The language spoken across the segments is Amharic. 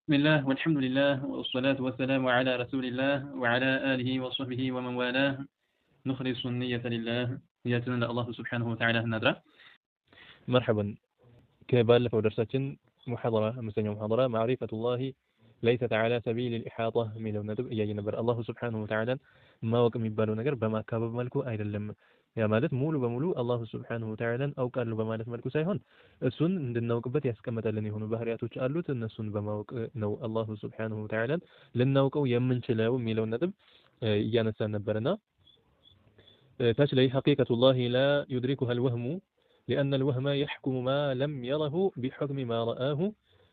بسم الله والحمد لله والصلاة والسلام على رسول الله وعلى آله وصحبه ومن والاه نخلص النية لله نيتنا الله سبحانه وتعالى الندرة. مرحبا. كبالة درساتين محاضرة مستنية محاضرة معرفة الله ليست على سبيل الإحاطة من الندب يا نبر الله سبحانه وتعالى ما وكم يبالو نجر بما كابب ملكو أيضا لم يا مالت مولو بمولو الله سبحانه وتعالى أو قال له بمالت ملكو سايهون السن عندنا وقبت يسكمت لني هون بهريات وتشالوت إن السن بموك نو الله سبحانه وتعالى لنوكو يمن شلاو ميلو ندب يا نسان نبرنا تشلي حقيقة الله لا يدركها الوهم لأن الوهم يحكم ما لم يره بحكم ما رآه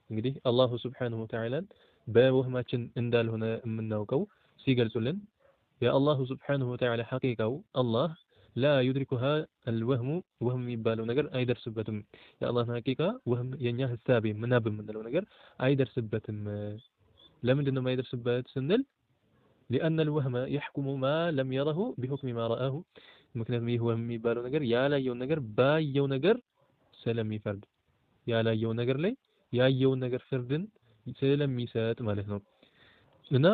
እንግዲህ አላሁ ስብሓንሁ ተዓላን በወህማችን እንዳልሆነ የምናውቀው ሲገልጹልን የአላሁ ስብሓንሁ ተዓላ ሐቂቃው አላህ ላ ዩድሪኩሃ አልወህሙ ወህም የሚባለው ነገር አይደርስበትም። የአላህን ሐቂቃ ወህም የኛ ህሳቤ ምናብ የምንለው ነገር አይደርስበትም። ለምንድን ነው የማይደርስበት ስንል لأن الوهم يحكم ما لم يره بحكم ما رآه ምክንያቱም ይህ ወህም የሚባለው ነገር ያላየው ነገር ባየው ነገር ስለሚፈርድ ያላየው ነገር ላይ ያየውን ነገር ፍርድን ስለሚሰጥ ማለት ነው። እና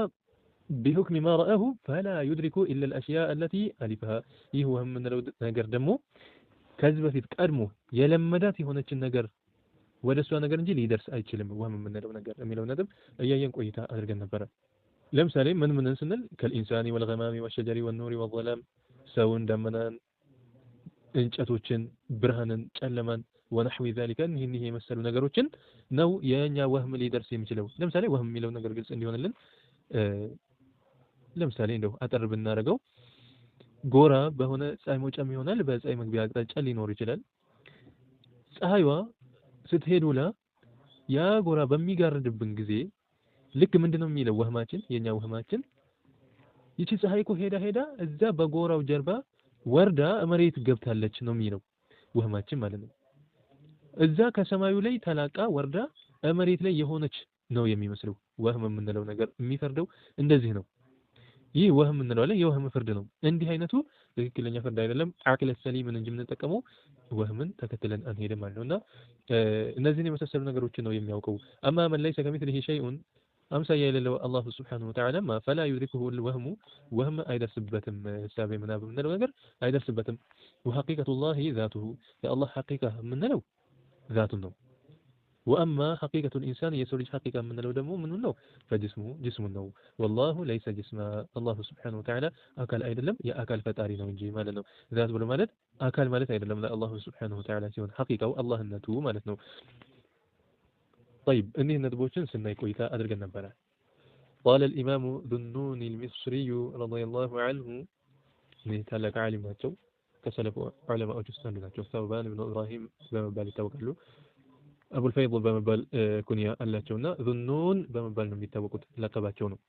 بحكم ما رآه فلا يدرك إلا الأشياء التي ألفها ይህ ወህም የምንለው ነገር ደግሞ ከዚህ በፊት ቀድሞ የለመዳት የሆነችን ነገር ወደ እሷ ነገር እንጂ ሊደርስ አይችልም። ወህም የምንለው ነገር የሚለው ነጥብ እያየን ቆይታ አድርገን ነበረ። ለምሳሌ ምን ስንል ከልኢንሳኒ ወልገማሚ ወሸጀሪ ወኑሪ ወዘላም ሰውን፣ ደመናን፣ እንጨቶችን፣ ብርሃንን፣ ጨለማን ወነህዊ ذلك ይሄ የመሰሉ ነገሮችን ነው የኛ ወህም ሊደርስ የሚችለው። ለምሳሌ ወህም የሚለው ነገር ግልጽ እንዲሆንልን ለምሳሌ እንደው አጠር ብናደርገው ጎራ በሆነ ፀሐይ መውጫም ይሆናል በፀሐይ መግቢያ አቅጣጫ ሊኖር ይችላል። ፀሐይዋ ስትሄድ ውላ ያ ጎራ በሚጋርድብን ጊዜ ልክ ምንድነው የሚለው ወህማችን የኛ ወህማችን ይቺ ፀሐይ እኮ ሄዳ እዛ በጎራው ጀርባ ወርዳ መሬት ገብታለች ነው የሚለው ወህማችን ማለት ነው። እዛ ከሰማዩ ላይ ተላቃ ወርዳ መሬት ላይ የሆነች ነው የሚመስለው። ወህም የምንለው ነገር የሚፈርደው እንደዚህ ነው። ይህ ወህም የምንለው ላይ የወህም ፍርድ ነው። እንዲህ አይነቱ ትክክለኛ ፍርድ አይደለም። አቅለ ሰሊምን እንጂ የምንጠቀመው ወህምን ተከትለን አንሄድም ማለት ነውና እነዚህን የመሳሰሉ ነገሮችን ነው የሚያውቀው። አማ መን ለይሰ ከሚስሊሂ ሸይኡን አምሳያ የሌለው አላሁ ስብሓነሁ ወተዓላ ፈላ ዩድሪኩሁ ልወህሙ ወህም አይደርስበትም። ህሳቤ ምናብ የምንለው ነገር አይደርስበትም። ወሐቂቀቱላሂ ዛቱሁ የአላህ ሐቂቃ የምንለው ذاتنا ነው። وأما حقيقة الإنسان يسولج حقيقة من لو دمو من ነው فجسمه جسم ነው والله ليس جسم الله سبحانه وتعالى أكل አይደለም የአካል ፈጣሪ ነው እንጂ ማለት ነው። ذات ብሎ ማለት አካል ማለት አይደለም ለአላሁ سبحانه وتعالى ሲሆን ሐቂቃው አላህነቱ ማለት ነው። طيب እኒህ ነጥቦችን ስናይ ቆይታ አድርገን ነበር። قال الإمام ذو النون المصري رضي الله عنه من ታላቅ ዓሊም ናቸው ከሰለፉ ዑለማዎች ውስጥ አንዱ ናቸው። ሰውባን ኢብኑ ኢብራሂም በመባል ይታወቃሉ። አቡል ፈይድ በመባል ኩንያ አላቸውና ዙኑን በመባል ነው የሚታወቁት። ለቀባቸው ነው።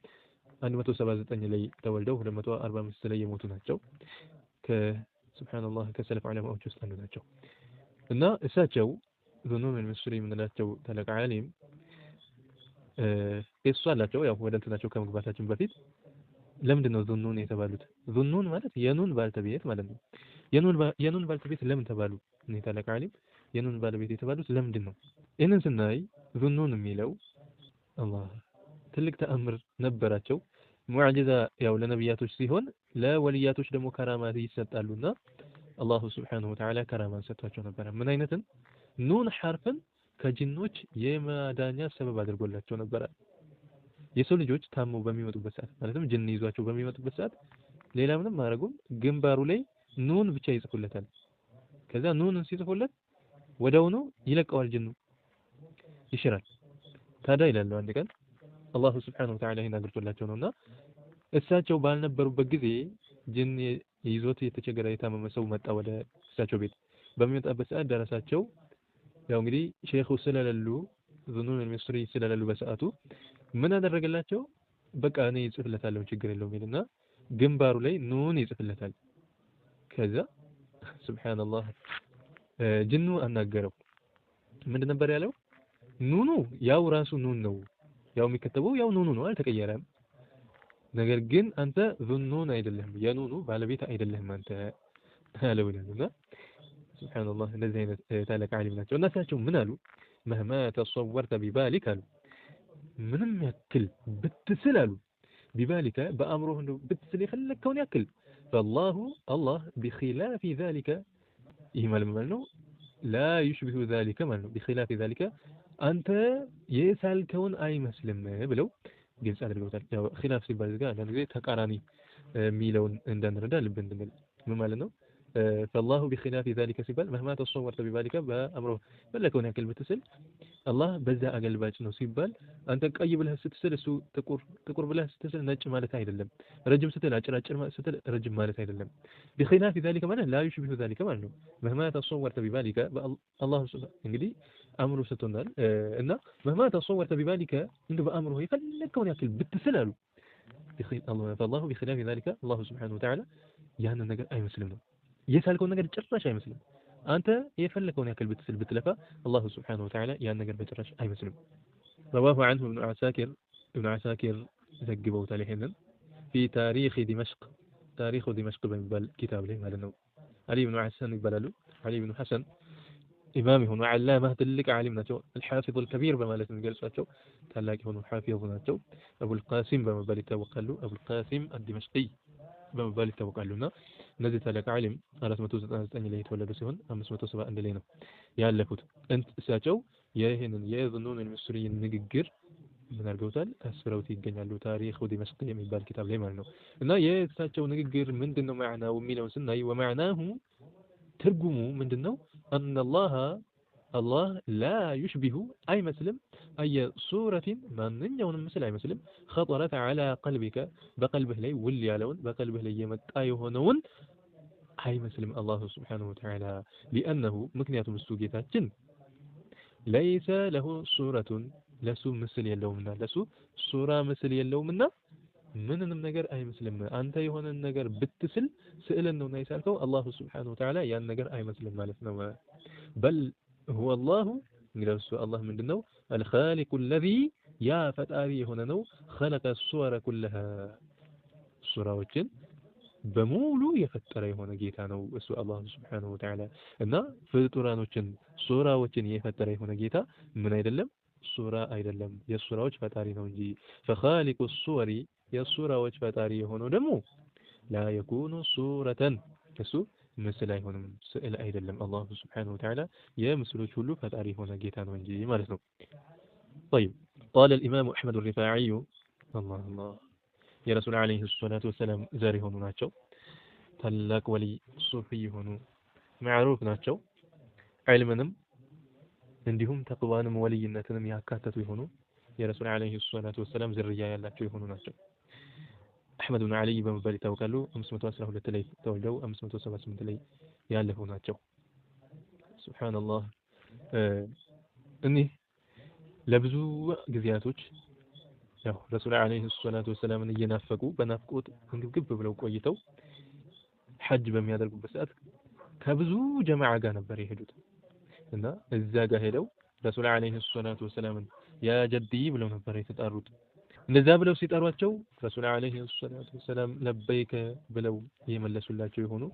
179 ላይ ተወልደው 245 ላይ የሞቱ ናቸው። ከሱብሃንአላህ ከሰለፍ ዑለማዎች ውስጥ አንዱ ናቸው እና እሳቸው ዙኑን المصري የምንላቸው ታላቅ ዓሊም ቂሷ አላቸው። ያው ወደ እንትናቸው ከመግባታችን በፊት ለምንድን ነው ዙኑን የተባሉት? ዙኑን ማለት የኑን ባልተቤት ማለት ነው። የኑን ባልተቤት ለምን ተባሉ? እኔ ታላቅ ዓሊም የኑን ባለቤት የተባሉት ለምንድን ነው? ይህንን ስናይ ዙኑን የሚለው አላህ ትልቅ ተአምር ነበራቸው። ሙዕጂዛ ያው ለነብያቶች ሲሆን ለወልያቶች ደግሞ ከራማት ይሰጣሉና አላሁ ሱብሓነሁ ወተዓላ ከራማን ሰጥቷቸው ነበር። ምን አይነትን? ኑን ሐርፍን ከጅኖች የማዳኛ ሰበብ አድርጎላቸው ነበር። የሰው ልጆች ታመው በሚመጡበት ሰዓት ማለትም ጅን ይዟቸው በሚመጡበት ሰዓት ሌላ ምንም ማድረጉም ግንባሩ ላይ ኑን ብቻ ይጽፉለታል። ከዛ ኑንን ሲጽፉለት ወዲያውኑ ይለቀዋል፣ ጅኑ ይሽራል። ታዲያ ይላሉ አንድ ቀን አላሁ ሱብሓነሁ ወተዓላ ይህን አግርቶላቸው ነውና እሳቸው ባልነበሩበት ጊዜ ጅን ይዞት የተቸገረ የታመመ ሰው መጣ ወደ እሳቸው ቤት። በሚመጣበት ሰዓት ደረሳቸው። ያው እንግዲህ ሼኹ ስለሌሉ ዙኑን المصري ስለሌሉ በሰዓቱ ምን አደረገላቸው? በቃ እኔ ይጽፍለታለሁ ችግር የለውም ይልና ግንባሩ ላይ ኑን ይጽፍለታል። ከዛ ሱብሃንአላህ ጅኑ አናገረው። ምንድን ነበር ያለው? ኑኑ ያው ራሱ ኑን ነው፣ ያው የሚከተበው ያው ኑኑ ነው፣ አልተቀየረም። ነገር ግን አንተ ዙኑን አይደለህም፣ የኑኑ ባለቤት አይደለህም አንተ አለው ይላልና ሱብሃንአላህ እንደዚህ አይነት ታላቅ ዓሊም ናቸው። እናሳቸው ምን አሉ? መህማ ተሰወርተ ቢባሊክ አሉ ምንም ያክል ብትስላሉ ቢባሊከ በአእምሮህ እንደው ብትስል የፈለግከውን ያክል فالله الله بخلاف ذلك ይህ ማለት ነው لا يشبه ذلك ማለት ነው بخلاف ذلك አንተ የሳልከውን አይመስልም ብለው ግልጽ አድርገውታል። ያው ኺላፍ ሲባል ጋር አንዳንድ ጊዜ ተቃራኒ የሚለውን እንዳንረዳ ልብ እንድንል ምን ማለት ነው? فالله بخلاف ذلك ሲባል مهما تصورت بذلك በአእምሮ ፈለከውን ያክል ብትስል አላህ በዛ አገልባጭ ነው ሲባል አንተ ቀይ ብለህ ስትስል እሱ ጥቁር ብለህ ስትስል ነጭ ማለት አይደለም። ረጅም ስትል አጭር ስትል ረጅም ማለት አይደለም። بخلاف ذلك ማለት لا يشبه ذلك ማለት ነው። مهما تصورت بذلك አላህ እንግዲህ አእምሮ ሰጥቶናል እና مهما تصورت بذلك እንደ በአእምሮ የፈለከውን ያክል ብትስል አሉ فالله بخلاف ذلك الله سبحانه وتعالى ያንን ነገር አይመስልም ነው የሳልከውን ነገር ጭራሽ አይመስልም። አንተ የፈለከውን ያክል ብትስል ብትለፋ አላህ Subhanahu Wa Ta'ala ያን ነገር በጭራሽ አይመስልም። رواه عنه ابن عساكر ዘግበውታል ይሄንን في تاريخ دمشق በሚባል ኪታብ ላይ ማለት ነው። አሊ ኢብኑ ሐሰን ይባላሉ። አሊ ኢብኑ ሐሰን ኢማም የሆኑ ዓላማ ትልቅ ዓሊም ናቸው። الحافظ الكبير በማለት የሚገልጿቸው ታላቅ የሆኑ ሐፊዝ ናቸው። አቡል ቃሲም በመባል ይታወቃሉ። አቡል ቃሲም الدمشقي በመባል ይታወቃሉና እነዚህ ታላቅ ዓሊም 499 ላይ የተወለዱ ሲሆን 571 ላይ ነው ያለፉት። እሳቸው ይህንን የዝኑን المصري ንግግር ምን አድርገውታል? አስፍረውት ይገኛሉ። ታሪክ ዲመሽቅ የሚባል ኪታብ ላይ ማለት ነው። እና የእሳቸው ንግግር ምንድነው ማዕናው የሚለውን ስናይ ወማዕናሁ ትርጉሙ ምንድነው? أن الله لا يشبه أي مسلم أي صورة من يوم مثل أي مسلم خطرت على قلبك بقلبه لي ولي علون بقلبه لي يمت أيهنون أي مسلم الله سبحانه وتعالى لأنه مكنيات مستوجيتات جن ليس له صورة لسو مثل يلومنا لسو صورة مثل يلومنا ምንንም ነገር አይመስልም። አንተ የሆነ ነገር ብትስል ስዕልን ነው ያይሳልከው አላህ Subhanahu Wa Ta'ala ያን ነገር አይመስልም ማለት ነው። በል هو الله እንግዲህ አላህ ምንድነው? الخالق الذي ያ ፈጣሪ የሆነ ነው خلق الصور كلها ሱራዎችን በሙሉ የፈጠረ የሆነ ጌታ ነው እሱ አላህ Subhanahu Wa Ta'ala እና ፍጡራኖችን ሱራዎችን የፈጠረ የሆነ ጌታ ምን አይደለም ሱራ አይደለም የሱራዎች ፈጣሪ ነው እንጂ فخالق الصور የሱራዎች ፈጣሪ የሆነው ደግሞ لا يكون صورة እሱ ምስል አይሆንም ስዕል አይደለም አላህ Subhanahu Wa Ta'ala የምስሎች ሁሉ ፈጣሪ የሆነ ጌታ ነው እንጂ ማለት ነው። طيب قال الإمام أحمد الرفاعي الله يا رسول عليه الصلاة والسلام زاري ሆኑ ናቸው ታላቅ ወሊ ሱፊ ሆኑ معروف ናቸው ዒልምንም እንዲሁም ተቅዋንም ወልይነትንም ያካተቱ ይሆኑ የረሱል عليه الصلاة والسلام ዝርያ ያላቸው ይሆኑ ናቸው። أحمد بن علي በመባል ይታወቃሉ። 512 ላይ ተወልደው 578 ላይ ያለፉ ናቸው። ሱብሃንአላህ እኒህ ለብዙ ጊዜያቶች ያው ረሱል عليه الصلاة والسلام እየናፈቁ በናፍቆት እንግብግብ ብለው ቆይተው ሐጅ በሚያደርጉበት ሰዓት ከብዙ ጀማዓ ጋር ነበር የሄዱት እና እዛ ጋር ሄደው ረሱል عليه الصلاة والسلام ያ ጀዲ ብለው ነበር የተጣሩት። እንደዛ ብለው ሲጠሯቸው ረሱል عليه الصلاة والسلام ለበይከ ብለው የመለሱላቸው የሆኑ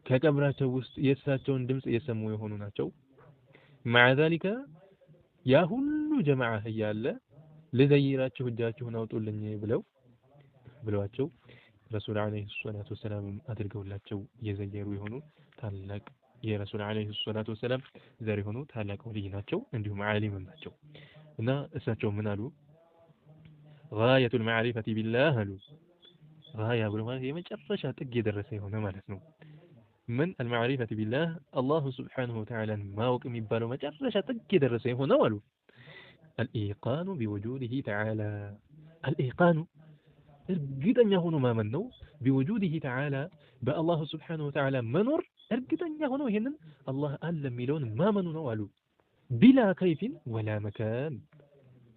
ከቀብራቸው ውስጥ የእሳቸውን ድምጽ የሰሙ የሆኑ ናቸው። مع ذلك ያ ሁሉ ጀማዓ እያለ ለዘይራችሁ እጃችሁን አውጡልኝ ብለዋቸው ረሱል عليه الصلاة والسلام አድርገውላቸው የዘየሩ የሆኑ ታላቅ የረሱል عليه الصلاة والسلام ዘር የሆኑ ታላቅ ወልይ ናቸው። እንዲሁም ዓሊምም ናቸው እና እሳቸው ምን አሉ? غاية المعرفة بالله አሉ። غاية ብሎ ማለት የመጨረሻ ጥግ የደረሰ የሆነ ማለት ነው። من المعرفة بالله الله سبحانه وتعالى ማወቅ የሚባለው መጨረሻ ጥግ የደረሰ የሆነው አሉ الإيقان بوجوده تعالى الإيقان እርግጠኛ ሆኖ ማመን ነው بوجوده تعالى በአላህ سبحانه وتعالى መኖር እርግጠኛ ሆኖ ይሄንን አላህ አለ የሚለውን ማመኑ ነው አሉ ቢላ ከይፊን ወላ መካን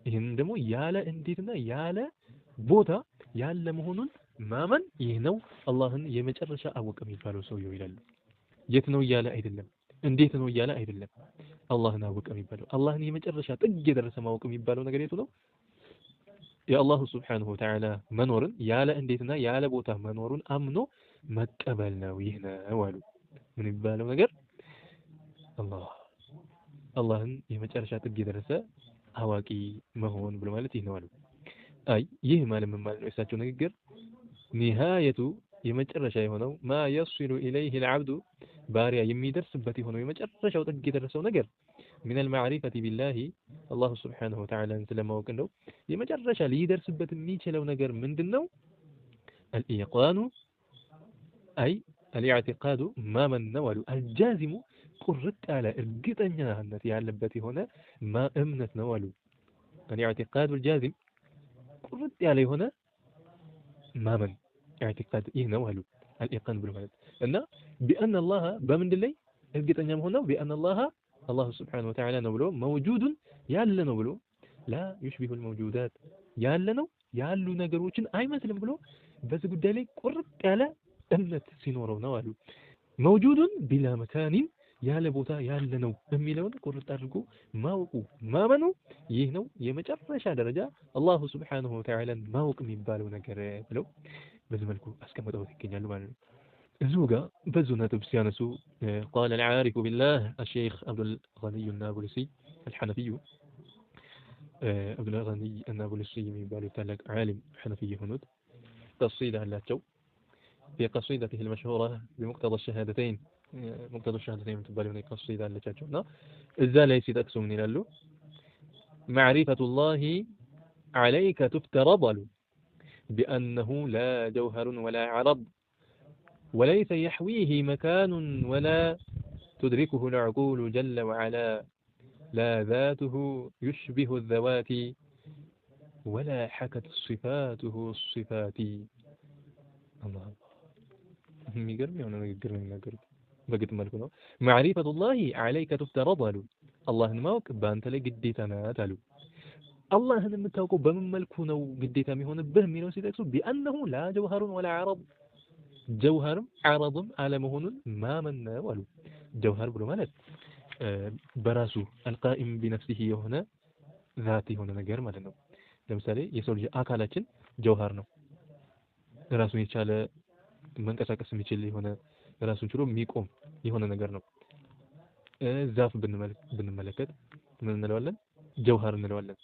ይሄን ደግሞ ያለ እንዴትና ያለ ቦታ ያለ መሆኑን ማመን ይህ ነው አላህን የመጨረሻ አወቀ የሚባለው ሰውየው ይላሉ። የት ነው ያለ አይደለም እንዴት ነው ያለ አይደለም አላህን አወቀ የሚባለው አላህን የመጨረሻ ጥግ የደረሰ ማወቅ የሚባለው ነገር የቱ ነው? የአላህ Subhanahu Wa Ta'ala መኖርን ያለ እንዴትና ያለ ቦታ መኖሩን አምኖ መቀበል ነው ይህ ነው አሉ። ምን የሚባለው ነገር አላህን የመጨረሻ ጥግ የደረሰ አዋቂ መሆን ብሎ ማለት ይህ ነው አሉ። አይ ይህ ማለት ምን ማለት ነው? የእሳቸው ንግግር ኒሃየቱ የመጨረሻ የሆነው ማ የሲሉ ኢለይህ ልዓብዱ ባሪያ የሚደርስበት የሆነው የመጨረሻው ጥግ የደረሰው ነገር من المعرفة بالله الله سبحانه وتعالى ስለማወቅ ነው። የመጨረሻ ሊደርስበት የሚችለው ነገር ምንድነው? الإيقان أي الاعتقاد ما من نوال الجازم قرت على እርግጠኛነት ያለበት የሆነ ما እምነት ነው አሉ። الاعتقاد الجازم قرت ያለ የሆነ ما من اعتقاد ይህ ነው አሉ። الإيقان ብሎ ማለት እና بأن الله በምንድን ላይ እርግጠኛ መሆን ነው? بأن الله سبحانه وتعالى ነው ብሎ موجود ያለ ነው ብሎ لا يشبه الموجودات ያለ ነው ያሉ ነገሮችን አይመስልም ብሎ በዚህ ጉዳይ ላይ ቁርጥ ያለ እምነት ሲኖረው ነው አሉ። موجود بلا مكان ያለ ቦታ ያለ ነው የሚለውን ቁርጥ አድርጎ ማወቁ ማመኑ ይህ ነው የመጨረሻ ደረጃ አላሁ ሱብሓነሁ ወተዓላ ማወቅ የሚባለው ነገር ብለው በዚህ መልኩ አስቀምጠው ይገኛሉ ማለት ነው። እዚሁ ጋር በዙ ነጥብ ሲያነሱ قال العارف بالله الشيخ عبد الغني النابلسي الحنفي عبد الغني النابلسي የሚባሉት ታላቅ ዓሊም ሐነፊ የሆኑት قصيدة አላቸው في قصيدته المشهورة بمقتضى الشهادتين مقتضى الشهادتين የምትባለው قصيدة አለቻቸው እና እዛ ላይ ሲጠቅሱ ምን ይላሉ? معرفة الله عليك تفترض بأنه لا جوهر ولا عرض وليس يحويه مكان ولا تدركه العقول جل وعلا لا ذاته يشبه الذوات ولا حكت صفاته الصفات. الله የሚገርም የሆነ ንግግር ነው የሚናገሩት። በግጥም መልኩ ነው። معرفة الله عليك تفترض አሉ። አላህን ማወቅ በአንተ ላይ ግዴታ ናት አሉ። አላህን የምታውቀው በምን መልኩ ነው ግዴታ የሚሆንብህ የሚለው ሲጠቅሱ بأنه لا جوهر ولا عرض ጀውሃርም ዓረድም አለመሆኑን ማመን ነው አሉ። ጀውሃር ብሎ ማለት በራሱ አልቃኢም ቢነፍሲሂ የሆነ ዛት የሆነ ነገር ማለት ነው። ለምሳሌ የሰው ልጅ አካላችን ጀውሃር ነው። ራሱን የቻለ መንቀሳቀስ የሚችል የሆነ ራሱን ችሎ የሚቆም የሆነ ነገር ነው። ዛፍ ብንመለከት ምን እንለዋለን? ጀውሃር እንለዋለን።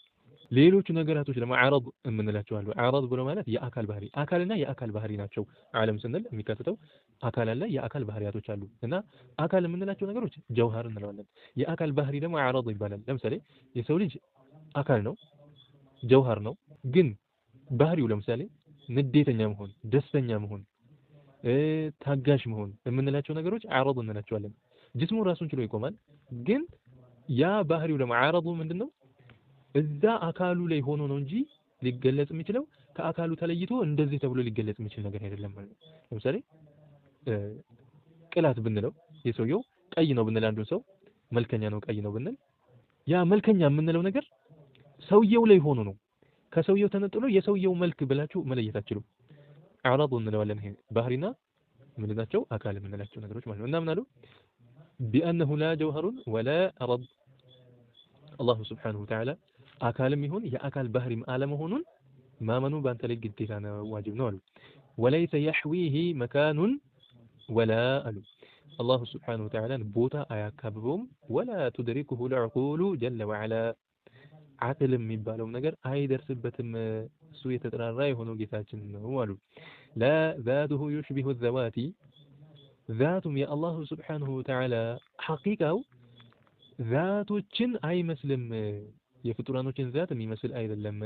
ሌሎች ነገራቶች ደግሞ ዓረድ የምንላቸው አሉ። ዓረድ ብሎ ማለት የአካል ባህሪ አካልና የአካል ባህሪ ናቸው። ዓለም ስንል የሚካተተው አካል አለ፣ የአካል ባህሪያቶች አሉ እና አካል የምንላቸው ነገሮች ጀውሃር እንለዋለን። የአካል ባህሪ ደግሞ ዓረድ ይባላል። ለምሳሌ የሰው ልጅ አካል ነው፣ ጀውሃር ነው። ግን ባህሪው ለምሳሌ ንዴተኛ መሆን፣ ደስተኛ መሆን፣ ታጋሽ መሆን የምንላቸው ነገሮች ዓረድ እንላቸዋለን። ጅስሙ ራሱን ችሎ ይቆማል። ግን ያ ባህሪው ደግሞ ዓረዱ ምንድነው? እዛ አካሉ ላይ ሆኖ ነው እንጂ ሊገለጽ የሚችለው ከአካሉ ተለይቶ እንደዚህ ተብሎ ሊገለጽ የሚችል ነገር አይደለም ማለት ነው። ለምሳሌ ቅላት ብንለው የሰውየው ቀይ ነው ብንል አንዱን ሰው መልከኛ ነው ቀይ ነው ብንል ያ መልከኛ የምንለው ነገር ሰውየው ላይ ሆኖ ነው። ከሰውየው ተነጥሎ የሰውየው መልክ ብላችሁ መለየት አትችሉም። አዕራድ እንለዋለን። ይሄ ባህሪና ምንድናቸው? አካል የምንላቸው ነገሮች ማለት ነው። እና ምን አሉ? بأنه لا جوهر ولا عرض الله سبحانه وتعالى አካልም ይሁን የአካል ባህሪም አለመሆኑን ማመኑ በአንተ ላይ ግዴታ ነው፣ ዋጅብ ነው አሉ። وليس يحويه مكان ولا አሉ الله سبحانه وتعالى ቦታ አያካብበውም ولا تدركه العقول جل وعلا ዓቅል የሚባለው ነገር አይደርስበትም። እሱ የተጠራራ የሆነው ጌታችን ነው አሉ። لا ذاته يشبه الذوات ذاتም የአላሁ سبحانه وتعالى ሐቂቃው ذاتዎችን አይመስልም። የፍጡራኖችን ዛት የሚመስል አይደለም።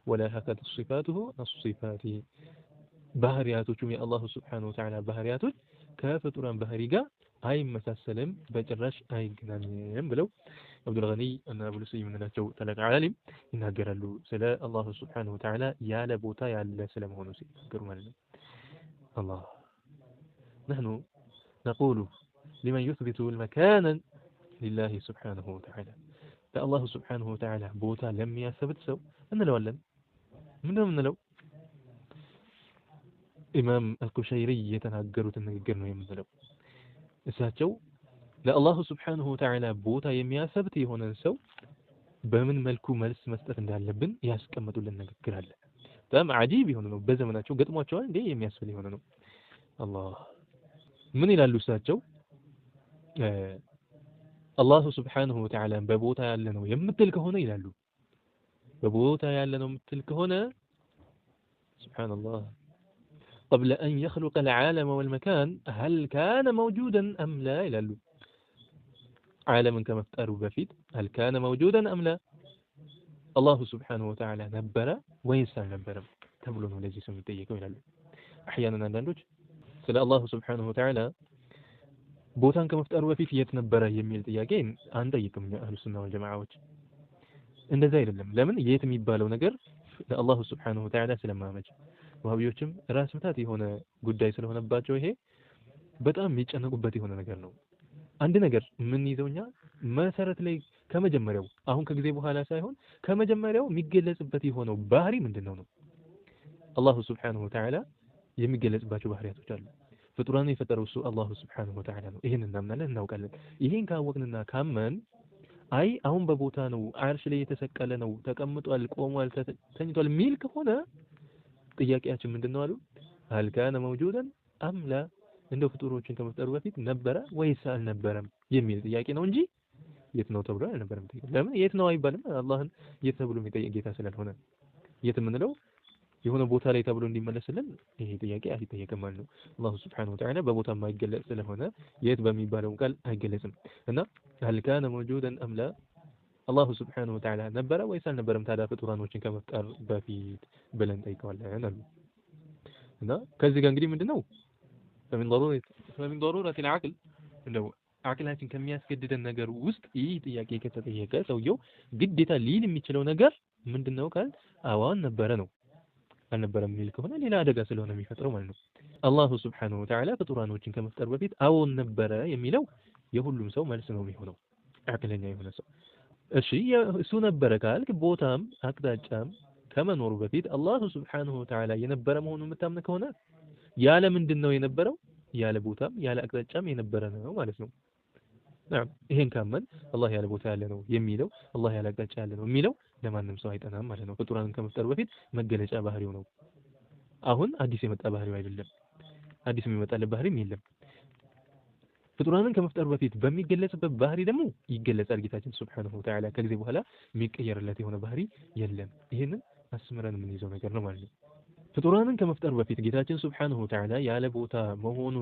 ولا حكت صفاته الصفات ባህሪያቶቹም የአላሁ سبحانه وتعالى ባህሪያቶች ከፍጡራን ባህሪ ጋር አይመሳሰልም፣ በጭራሽ አይገናኝም ብለው አብዱል ገኒ እና አቡልሲ የምንላቸው ታላቅ ዓሊም ይናገራሉ። ስለ አላሁ سبحانه وتعالى ያለ ቦታ ያለ ስለመሆኑ ሲናገሩ ማለት ነው። الله نحن نقول لمن يثبت المكان لله سبحانه وتعالى ለአላሁ سبحانه وتعالى ቦታ ለሚያሰብት ሰው እንለዋለን ምንድነው የምንለው? ኢማም አልኩሸይሪ የተናገሩትን ንግግር ነው የምንለው። እሳቸው ለአላሁ سبحانه وتعالى ቦታ የሚያሰብት የሆነን ሰው በምን መልኩ መልስ መስጠት እንዳለብን ያስቀምጡልን ንግግር አለ። በጣም አጂብ የሆነ ነው። በዘመናቸው ገጥሟቸዋል እንዴ የሚያስብል የሆነ ነው። አላህ ምን ይላሉ እሳቸው? አላሁ سبحانه وتعالى በቦታ ያለ ነው የምትል ከሆነ ይላሉ በቦታ ያለ ነው የምትል ከሆነ ሱብሃንአላህ قبل أن يخلق العالم والمكان هل كان موجودا أم لا ይላሉ ዓለምን ከመፍጠሩ በፊት هل كان موجودا أم لا አላሁ ስብሓነሁ ወተዓላ ነበረ ወይስ አልነበረም ተብሎ ነው ለዚህ ሰው የሚጠየቀው ይላሉ። አሕያናን አንዳንዶች ስለ አላሁ ስብሓነሁ ወተዓላ ቦታን ከመፍጠሩ በፊት የት ነበረ የሚል ጥያቄ አንጠይቅም አህሉ ሱና ወል ጀማዓዎች። እንደዛ አይደለም። ለምን የት የሚባለው ነገር ለአላሁ ስብሓነሁ ወተዓላ ስለማመች፣ ወሃቢዮችም ራስ ምታት የሆነ ጉዳይ ስለሆነባቸው ይሄ በጣም የሚጨነቁበት የሆነ ነገር ነው። አንድ ነገር የምንይዘው እኛ መሰረት ላይ ከመጀመሪያው አሁን ከጊዜ በኋላ ሳይሆን ከመጀመሪያው የሚገለጽበት የሆነው ባህሪ ምንድነው ነው። አላሁ ስብሓነሁ ወተዓላ የሚገለጽባቸው ባህሪያቶች አሉ። ፍጡራንን የፈጠረው እሱ አላሁ ስብሓነሁ ወተዓላ ነው። ይሄን እናምናለን፣ እናውቃለን። ይሄን ካወቅንና ካመን አይ አሁን በቦታ ነው፣ አርሽ ላይ የተሰቀለ ነው፣ ተቀምጧል፣ ቆሟል፣ ተኝቷል ሚል ከሆነ ጥያቄያችን ምንድነው አሉ هل كان موجودا أم لا እንደው ፍጡሮችን ከመፍጠሩ በፊት ነበረ ወይስ አልነበረም የሚል ጥያቄ ነው እንጂ የት ነው ተብሎ አልነበረም። ለምን የት ነው አይባልም። አላህን የት ተብሎ የሚጠይቅ ጌታ ስላልሆነ የት የምንለው የሆነ ቦታ ላይ ተብሎ እንዲመለስልን ይሄ ጥያቄ አይጠየቅም ማለት ነው። አላሁ ስብሓነሁ ወተዓላ በቦታ የማይገለጽ ስለሆነ የት በሚባለው ቃል አይገለጽም እና هل كان موجودا أم لا አላሁ ስብሓነሁ ወተዓላ ነበረ ወይስ አልነበረም ታዲያ ፍጡራኖችን ከመፍጠር በፊት ብለን ጠይቀዋለን አሉ። እና ከዚህ ጋር እንግዲህ ምንድነው فمن ضرورة العقل እንደው አቅላችን ከሚያስገድደን ነገር ውስጥ ይህ ጥያቄ ከተጠየቀ ሰውየው ግዴታ ሊል የሚችለው ነገር ምንድነው ካል አዋን ነበረ ነው። አልነበረም የሚል ከሆነ ሌላ አደጋ ስለሆነ የሚፈጥረው ማለት ነው። አላሁ ስብሓነሁ ወተዓላ ፍጡራኖችን ከመፍጠር በፊት አዎን ነበረ የሚለው የሁሉም ሰው መልስ ነው የሚሆነው አቅለኛ የሆነ ሰው። እሺ እሱ ነበረ ካልክ ቦታም አቅጣጫም ከመኖሩ በፊት አላሁ ስብሓነሁ ወተዓላ የነበረ መሆኑን የምታምን ከሆነ ያለ ምንድነው የነበረው? ያለ ቦታም ያለ አቅጣጫም የነበረ ነው ማለት ነው። ይሄን ካመን አላህ ያለ ቦታ ያለ ነው የሚለው አላህ ያለ አቅጣጫ ያለ ነው የሚለው ለማንም ሰው አይጠናም ማለት ነው። ፍጡራንን ከመፍጠሩ በፊት መገለጫ ባህሪው ነው። አሁን አዲስ የመጣ ባህሪው አይደለም። አዲስ የሚመጣለት ባህሪም የለም። ፍጡራንን ከመፍጠሩ በፊት በሚገለጽበት ባህሪ ደግሞ ይገለጻል ጌታችን ሱብሓነሁ ወተዓላ። ከጊዜ በኋላ የሚቀየርለት የሆነ ባህሪ የለም። ይሄንን አስምረን የምንይዘው ነገር ነው ማለት ነው። ፍጡራንን ከመፍጠሩ በፊት ጌታችን ሱብሓነሁ ወተዓላ ያለ ቦታ መሆኑ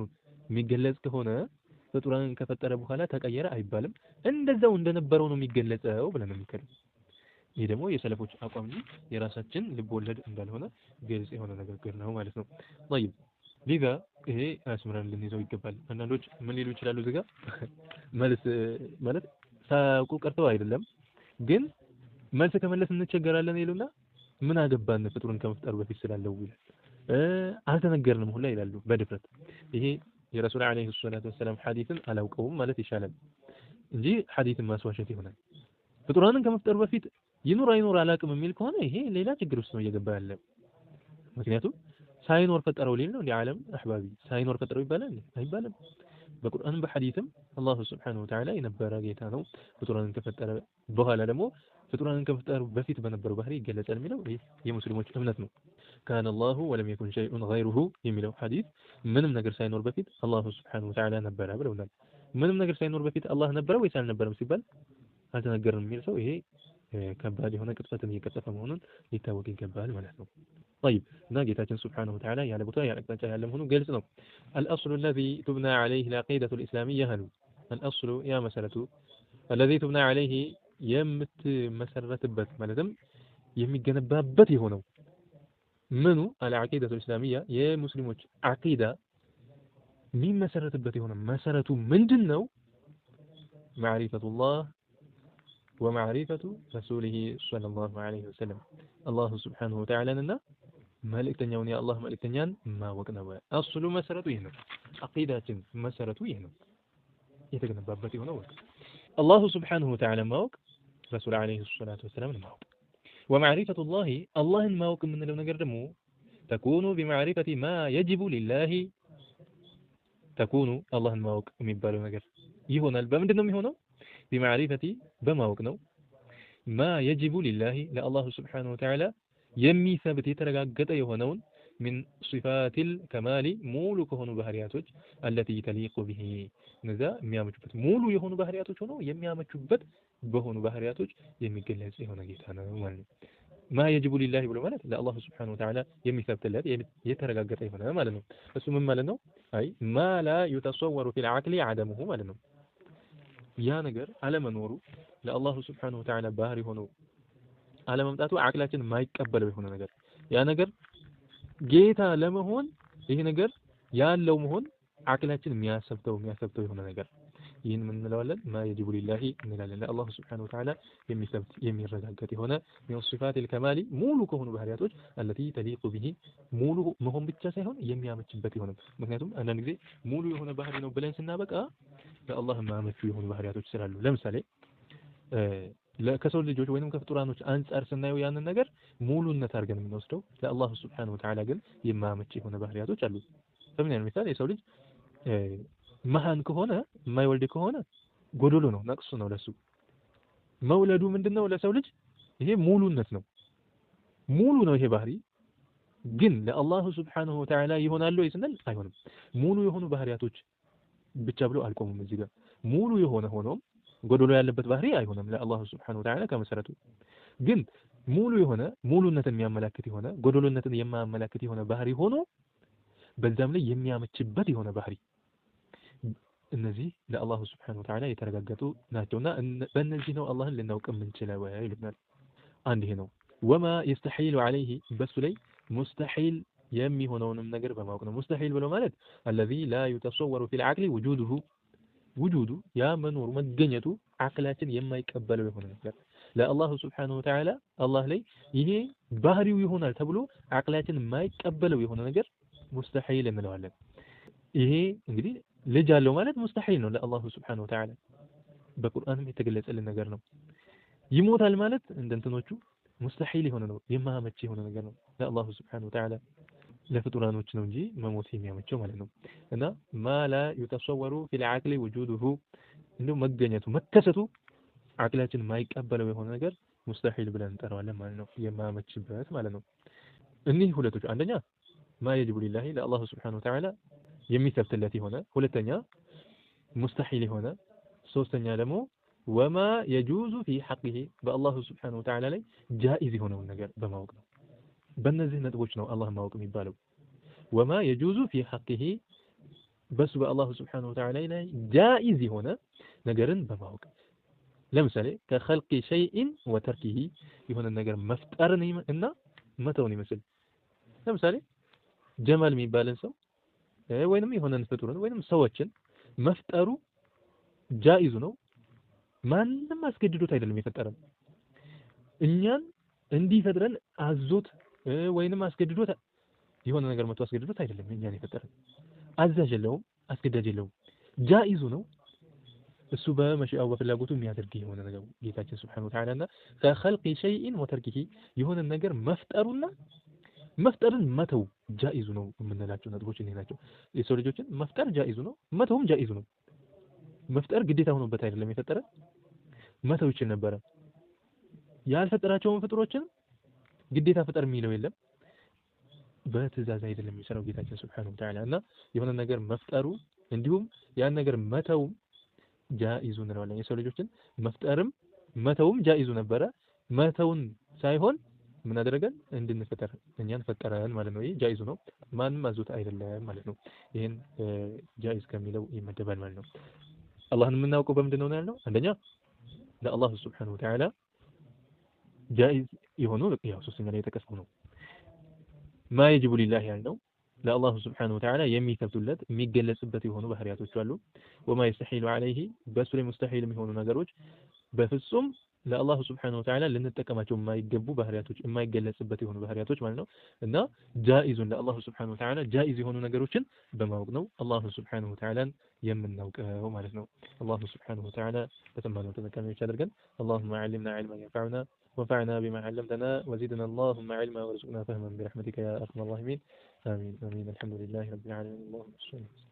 የሚገለጽ ከሆነ ፍጡራንን ከፈጠረ በኋላ ተቀየረ አይባልም። እንደዛው እንደነበረው ነው የሚገለጸው ብለን እንከራለን። ይሄ ደግሞ የሰለፎች አቋም እንጂ የራሳችን ልብ ወለድ እንዳልሆነ ግልጽ የሆነ ነገር ነው ማለት ነው። طيب ሊዛ ይሄ አስምረን ልንይዘው ይገባል። አንዳንዶች ምን ሊሉ ይችላሉ እዚህ ጋር መልስ ማለት ሳያውቁ ቀርተው አይደለም፣ ግን መልስ ከመለስ እንቸገራለን ይሉና ምን አገባን ፍጡርን ከመፍጠሩ በፊት ስላለው ይላል። አልተነገርንም ሁላ ይላሉ በድፍረት። ይሄ የረሱል አለይሂ ሰላቱ ወሰለም ሐዲስን አላውቀውም ማለት ይሻላል እንጂ ሐዲስን ማስዋሸት ይሆናል። ፍጡራንን ከመፍጠሩ በፊት ይኑር አይኑር አላውቅም የሚል ከሆነ ይሄ ሌላ ችግር ውስጥ ነው እየገባ ያለ። ምክንያቱም ሳይኖር ፈጠረው ሊል ነው ዓለም አህባቢ ሳይኖር ፈጠረው ይባላል አይባልም። በቁርአንም በሐዲስም አላሁ ስብሓነሁ ወተዓላ የነበረ ጌታ ነው። ፍጡራንን ከፈጠረ በኋላ ደግሞ ፍጡራንን ከመፍጠሩ በፊት በነበረው ባህሪ ይገለጻል የሚለው የሙስሊሞች እምነት ነው። ካነ አላሁ ወለም የኩን ሸይኡን ገይሩሁ የሚለው ሐዲስ ምንም ነገር ሳይኖር በፊት አላሁ ስብሓነሁ ወተዓላ ነበረ ብለውናል። ምንም ነገር ሳይኖር በፊት አላህ ነበረ ወይስ አልነበረም ሲባል አልተነገረም የሚል ሰው ይሄ ከባድ የሆነ ቅጥፈትን እየቀጠፈ መሆኑን ሊታወቅ ይገባል ማለት ነው። طيب እና ጌታችን ሱብሓነሁ ወተዓላ ያለ ቦታ ያለ አቅጣጫ ያለ መሆኑ ግልጽ ነው። الأصل الذي تبنى عليه العقيدة الإسلامية هل الأصل يا መሰረቱ الذي تبنى عليه የምትመሰረትበት ማለትም የሚገነባበት የሆነው ምኑ العقيدة الإسلامية የሙስሊሞች አቂዳ የሚመሰረትበት የሆነ መሰረቱ ምንድነው? معرفة الله ومعرفة رسوله صلى الله عليه وسلم الله سبحانه وتعالى لنا መልእክተኛውን የአላህ መልእክተኛን ማወቅ ነው። አስሉ መሰረቱ ይሄ ነው። አቂዳችን መሰረቱ ይሄ ነው። የተገነባበት የሆነው አላሁ ስብሓነሁ ወተዓላ ማወቅ ረሱል አለይሂ ሰላቱ ወሰላም ማወቅ ومعرفة الله አላህን ማወቅ የምንለው ነገር ደግሞ ተኩኑ بمعرفة ما يجب لله ተኩኑ አላህን ማወቅ የሚባለው ነገር ይሆናል። በምንድን ነው የሚሆነው? بمعرفة በማወቅ ነው። ما يجب لله ለአላሁ ስብሓነሁ ወተዓላ የሚሰብት የተረጋገጠ የሆነውን من صفات الكمال ሙሉ ከሆኑ ባህሪያቶች التي تليق به እነዛ የሚያመቹበት ሙሉ የሆኑ ባህሪያቶች ሆነው የሚያመቹበት በሆኑ ባህሪያቶች የሚገለጽ የሆነ ጌታ ነው ማለት ነው። ما يجب لله ብሎ ማለት ለአላህ Subhanahu Wa Ta'ala የሚሰብትለት የተረጋገጠ የሆነ ማለት ነው። እሱ ምን ማለት ነው? አይ ما لا يتصور في العقل عدمه ማለት ነው። ያ ነገር አለመኖሩ ለአላህ Subhanahu Wa Ta'ala ባህሪ ሆኖ አለመምጣቱ አቅላችን የማይቀበለው የሆነ ነገር ያ ነገር ጌታ ለመሆን ይሄ ነገር ያለው መሆን አቅላችን የሚያሰብተው የሆነ ነገር ይህን ምን እንለዋለን? ማ የጅቡ ሊላሂ እንላለን። ለአላህ Subhanahu Wa Ta'ala የሚሰብት የሚረጋገጥ የሆነ من صفات الكمال ሙሉ ከሆኑ ባህሪያቶች التي تليق به ሙሉ መሆን ብቻ ሳይሆን የሚያመችበት የሆነ ምክንያቱም አንዳንድ ጊዜ ሙሉ የሆነ ባህሪ ነው ብለን ስናበቃ ለአላህ የማያመቹ የሆኑ ባህሪያቶች ስላሉ ለምሳሌ ከሰው ልጆች ወይንም ከፍጡራኖች አንፃር ስናየው ያንን ነገር ሙሉነት አድርገን የምንወስደው ለአላህ Subhanahu Wa Ta'ala ግን የማያመች የሆነ ባህሪያቶች አሉ። በምን ያህል ምሳሌ የሰው ልጅ መሃን ከሆነ የማይወልድ ከሆነ ጎዶሎ ነው፣ ነቅሱ ነው ለሱ። መውለዱ ምንድነው ለሰው ልጅ ይሄ ሙሉነት ነው፣ ሙሉ ነው ይሄ ባህሪ። ግን ለአላህ Subhanahu Wa Ta'ala ይሆናል ወይ ስንል አይሆንም። ሙሉ የሆኑ ባህሪያቶች ብቻ ብሎ አልቆሙም እዚህ ጋር ሙሉ የሆነ ሆኖም ጎዶሎ ያለበት ባህሪ አይሆንም ለአላህ Subhanahu Wa Ta'ala ከመሰረቱ። ግን ሙሉ የሆነ ሙሉነትን የሚያመላክት የሆነ ጎዶሎነትን የማያመላክት የሆነ ባህሪ ሆኖ በዛም ላይ የሚያመችበት የሆነ ባህሪ እነዚህ ለአላህ Subhanahu Wa Ta'ala የተረጋገጡ ናቸውና በእነዚህ ነው አላህን ልናውቅ የምንችለው ይሉናል። አንድ ይሄ ነው። ወማ يستحيل عليه በሱ ላይ ሙስተሒል የሚሆነውንም ነገር በማወቅ ነው። ሙስተሒል ብሎ ማለት الذي لا يتصور في العقل وجوده ውጁዱ ያ መኖሩ መገኘቱ አቅላችን የማይቀበለው የሆነ ነገር ለአላህ Subhanahu Wa Ta'ala አላህ ላይ ይሄ ባህሪው ይሆናል ተብሎ አቅላችን የማይቀበለው የሆነ ነገር ሙስተሒል እንለዋለን። ይሄ እንግዲህ ልጅ አለው ማለት ሙስተሒል ነው ለአላህ Subhanahu Wa Ta'ala በቁርአንም የተገለጸልን ነገር ነው። ይሞታል ማለት እንደንተኖቹ ሙስተሒል የሆነ ነው፣ የማያመች የሆነ ነገር ነው ለአላህ Subhanahu Wa Ta'ala ለፍጡራኖች ነው እንጂ መሞት የሚያመቸው ማለት ነው። እና ማላ يتصور في العقل وجوده እንደው መገኘቱ መከሰቱ አቅላችን የማይቀበለው የሆነ ነገር ሙስተሒል ብለን እንጠራዋለን ማለት ነው፣ የማያመችበት ማለት ነው። እኒህ ሁለቶች አንደኛ ማ የጅቡ ሊላሂ ለአላህ Subhanahu Wa Ta'ala የሚሰብትለት የሆነ ሁለተኛ ሙስተሒል የሆነ ሶስተኛ ደግሞ ወማ የጁዙ في حقه በአላህ Subhanahu Wa Ta'ala ላይ ጃኢዝ የሆነውን ነገር በማወቅ ነው። በእነዚህ ነጥቦች ነው አላህ ማወቅ የሚባለው። ወማ የጁዙ في حقه በሱ በአላህ Subhanahu Wa Ta'ala ላይ ጃኢዝ የሆነ ነገርን በማወቅ ለምሳሌ ከخلق شيء وتركه የሆነ ነገር መፍጠርን እና መተውን ይመስል ለምሳሌ ጀማል የሚባልን ሰው ወይንም የሆነን ፍጡርን ወይንም ሰዎችን መፍጠሩ ጃኢዙ ነው። ማንም አስገድዶት አይደለም የፈጠረን። እኛን እንዲፈጥረን አዞት ወይንም አስገድዶት የሆነ ነገር መጥቶ አስገድዶት አይደለም እኛን የፈጠረን። አዛዥ የለውም፣ አስገዳጅ የለውም። ጃኢዙ ነው። እሱ በመሽአው በፍላጎቱ የሚያደርግ የሆነ ነገር ጌታችን Subhanahu Wa Ta'ala እና ከخلق شيء وتركه የሆነ ነገር መፍጠሩና መፍጠርን መተው ጃኢዙ ነው የምንላቸው ነጥቦች እነዚህ ናቸው። የሰው ልጆችን መፍጠር ጃኢዙ ነው፣ መተውም ጃኢዙ ነው። መፍጠር ግዴታ ሆኖበት አይደለም የፈጠረ፣ መተው ይችል ነበረ። ያልፈጠራቸውን ፍጡሮችን ግዴታ ፍጠር የሚለው የለም፣ በትዕዛዝ አይደለም የሚሰራው ጌታችን Subhanahu Wa Ta'ala እና የሆነ ነገር መፍጠሩ እንዲሁም ያን ነገር መተውም ጃኢዙ እንለዋለን። የሰው ልጆችን መፍጠርም መተውም ጃኢዙ ነበረ። መተውን ሳይሆን ምን አደረገን? እንድንፈጠር እኛን ፈጠረን ማለት ነው። ይሄ ጃኢዙ ነው፣ ማንም አዞት አይደለም ማለት ነው። ይሄን ጃኢዝ ከሚለው ይመደባል ማለት ነው። አላህን የምናውቀው በምንድን ነው ያልነው? አንደኛ ለአላህ Subhanahu Wa Ta'ala ጃኢዝ የሆኑ ያው ሶስተኛ ላይ የተቀሰው ነው። ማ የጅቡ ሊላህ ያልነው ለአላህ Subhanahu Wa Ta'ala የሚከብቱለት የሚገለጽበት የሆኑ ባህሪያቶች አሉ። ወማ يستحيل عليه በሱ ላይ ሙስተሒል የሚሆኑ ነገሮች በፍጹም ለአላህ Subhanahu Wa Ta'ala ልንጠቀማቸው የማይገቡ ባህሪያቶች የማይገለጽበት የሆኑ ባህሪያቶች ማለት ነው። እና ጃኢዙን ለአላህ Subhanahu Wa Ta'ala ጃኢዝ የሆኑ ነገሮችን በማወቅ ነው አላህ Subhanahu Wa Ta'ala የምናውቀው ማለት ነው። አላህ Subhanahu Wa Ta'ala በተማነው ተጠቃሚዎች አድርገን اللهم علمنا علما ينفعنا وانفعنا بما علمتنا وزدنا اللهم علما وارزقنا فهما برحمتك يا ارحم الراحمين. آمين آمين. الحمد لله رب العالمين. اللهم صل